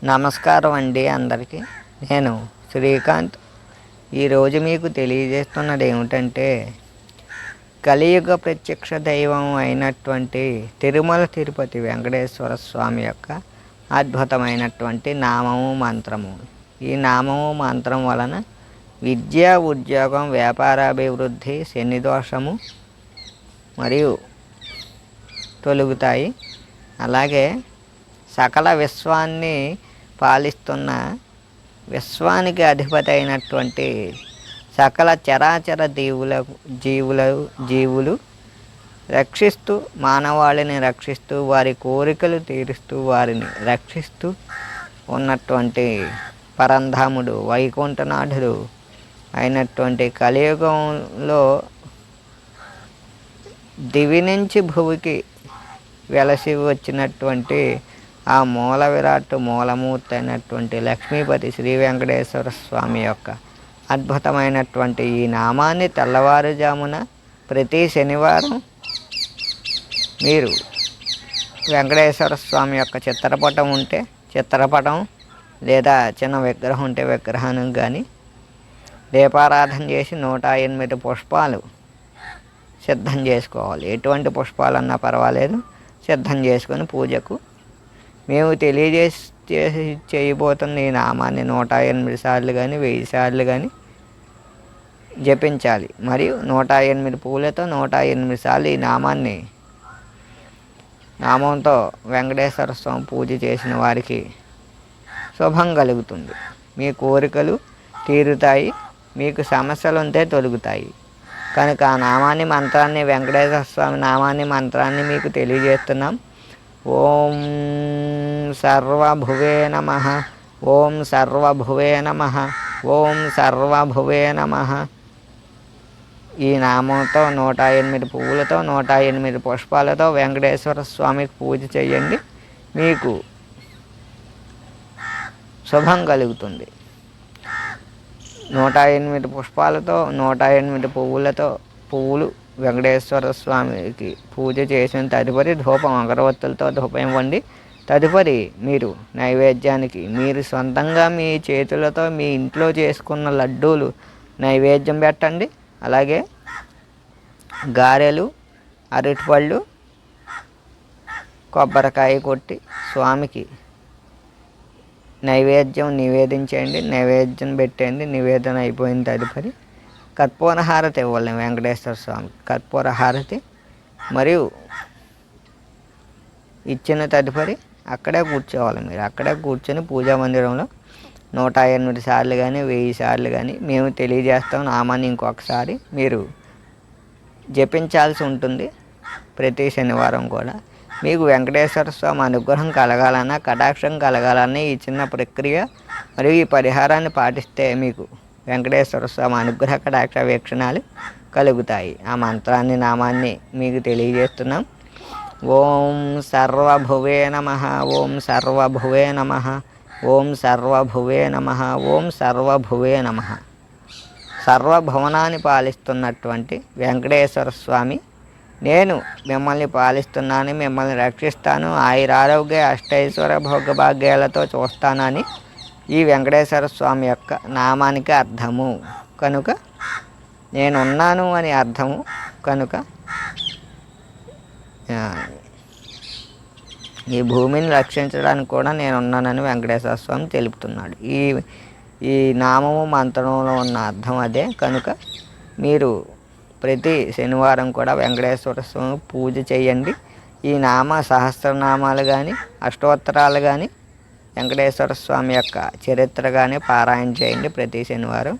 నమస్కారం అండి అందరికీ. నేను శ్రీకాంత్. ఈరోజు మీకు తెలియజేస్తున్నది ఏమిటంటే, కలియుగ ప్రత్యక్ష దైవం అయినటువంటి తిరుమల తిరుపతి వెంకటేశ్వర స్వామి యొక్క అద్భుతమైనటువంటి నామము మంత్రము. ఈ నామము మంత్రం వలన విద్య, ఉద్యోగం, వ్యాపారాభివృద్ధి, శని దోషము మరియు తొలుగుతాయి. అలాగే సకల విశ్వాన్ని పాలిస్తున్న విశ్వానికి అధిపతి అయినటువంటి సకల చరాచర జీవులు రక్షిస్తూ, మానవాళిని రక్షిస్తూ, వారి కోరికలు తీరుస్తూ, వారిని రక్షిస్తూ ఉన్నటువంటి పరంధాముడు, వైకుంఠనాథుడు అయినటువంటి కలియుగంలో దివి నుంచి భువికి వెలసి వచ్చినటువంటి ఆ మూల విరాట్ మూలమూర్తి అయినటువంటి లక్ష్మీపతి శ్రీ వెంకటేశ్వర స్వామి యొక్క అద్భుతమైనటువంటి ఈ నామాన్ని తెల్లవారుజామున ప్రతి శనివారం మీరు వెంకటేశ్వర స్వామి యొక్క చిత్రపటం ఉంటే చిత్రపటం, లేదా చిన్న విగ్రహం ఉంటే విగ్రహానికి కానీ దీపారాధన చేసి 108 పుష్పాలు సిద్ధం చేసుకోవాలి. ఎటువంటి పుష్పాలన్నా పర్వాలేదు, సిద్ధం చేసుకొని పూజకు మేము చేయబోతున్న ఈ నామాన్ని 108 సార్లు కానీ 1000 సార్లు కానీ జపించాలి. మరియు 108 పూలతో 108 సార్లు ఈ నామంతో వెంకటేశ్వర స్వామి పూజ చేసిన వారికి శుభం కలుగుతుంది. మీ కోరికలు తీరుతాయి, మీకు సమస్యలు ఉంటే తొలుగుతాయి. కనుక ఆ నామాన్ని మంత్రాన్ని, వెంకటేశ్వర స్వామి నామాన్ని మంత్రాన్ని మీకు తెలియజేస్తున్నాం. ఓం సర్వభువే నమః, ఓం సర్వభువే నమః, ఓం సర్వభువే నమః. ఈ నామంతో 108 పువ్వులతో 108 పుష్పాలతో వెంకటేశ్వర స్వామికి పూజ చేయండి. మీకు శుభం కలుగుతుంది. 108 పుష్పాలతో 108 పువ్వులు వెంకటేశ్వర స్వామికి పూజ చేసిన తదుపరి ధూపం, అగరవత్తులతో ధూపం ఇవ్వండి. తదుపరి మీరు నైవేద్యానికి మీరు సొంతంగా మీ చేతులతో మీ ఇంట్లో చేసుకున్న లడ్డూలు నైవేద్యం పెట్టండి. అలాగే గారెలు, అరటిపళ్ళు, కొబ్బరికాయ కొట్టి స్వామికి నైవేద్యం నివేదించండి. నైవేద్యం పెట్టండి. నివేదన అయిపోయిన తదుపరి కర్పూర హారతి ఇవ్వాలి వెంకటేశ్వర స్వామికి. కర్పూర హారతి మరియు ఇచ్చిన తదుపరి అక్కడే కూర్చోవాలి. మీరు అక్కడే కూర్చొని పూజా మందిరంలో 108 సార్లు కానీ 1000 సార్లు కానీ మేము తెలియజేస్తాం. నామాన్ని ఇంకొకసారి మీరు జపించాల్సి ఉంటుంది. ప్రతి శనివారం కూడా మీకు వెంకటేశ్వర స్వామి అనుగ్రహం కలగాలన్నా, కటాక్షం కలగాలన్నా ఈ చిన్న ప్రక్రియ మరియు ఈ పరిహారాన్ని పాటిస్తే మీకు వెంకటేశ్వర స్వామి అనుగ్రహ కటాక్ష వీక్షణాలు కలుగుతాయి. ఆ మంత్రాన్ని, నామాన్ని మీకు తెలియజేస్తున్నాం. ఓం సర్వభువే నమః, ఓం సర్వభువే నమః, ఓం సర్వభువే నమః, ఓం సర్వభువే నమః. సర్వభువనాన్ని పాలిస్తున్నటువంటి వెంకటేశ్వర స్వామి, నేను మిమ్మల్ని పాలిస్తున్నాను, మిమ్మల్ని రక్షిస్తాను, ఆయురారోగ్య అష్టైశ్వర్య భోగభాగ్యాలతో చూస్తానని ఈ వెంకటేశ్వర స్వామి యొక్క నామానికి అర్థము. కనుక నేనున్నాను అని అర్థము. కనుక ఈ భూమిని రక్షించడానికి కూడా నేనున్నానని వెంకటేశ్వర స్వామి తెలుపుతున్నాడు. ఈ నామము మంత్రంలో ఉన్న అర్థం అదే. కనుక మీరు ప్రతి శనివారం కూడా వెంకటేశ్వర స్వామి పూజ చేయండి. ఈ నామ సహస్రనామాలు కానీ, అష్టోత్తరాలు కానీ, వెంకటేశ్వర స్వామి యొక్క చరిత్ర కానీ పారాయణ చేయండి ప్రతి శనివారం.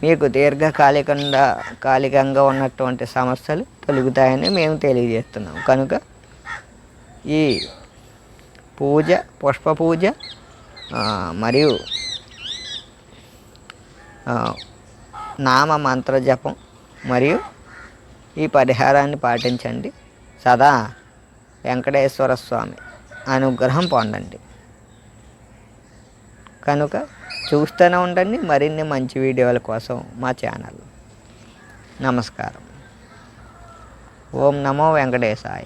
మీకు దీర్ఘకాలికంగా ఉన్నటువంటి సమస్యలు తొలుగుతాయని మేము తెలియజేస్తున్నాం. కనుక ఈ పూజ, పుష్ప పూజ మరియు నామ మంత్ర జపం మరియు ఈ పరిహారాన్ని పాటించండి. సదా వెంకటేశ్వర స్వామి అనుగ్రహం పొందండి. కనుక చూస్తూనే ఉండండి మరిన్ని మంచి వీడియోల కోసం మా ఛానల్. నమస్కారం. ఓం నమో వెంకటేశాయ.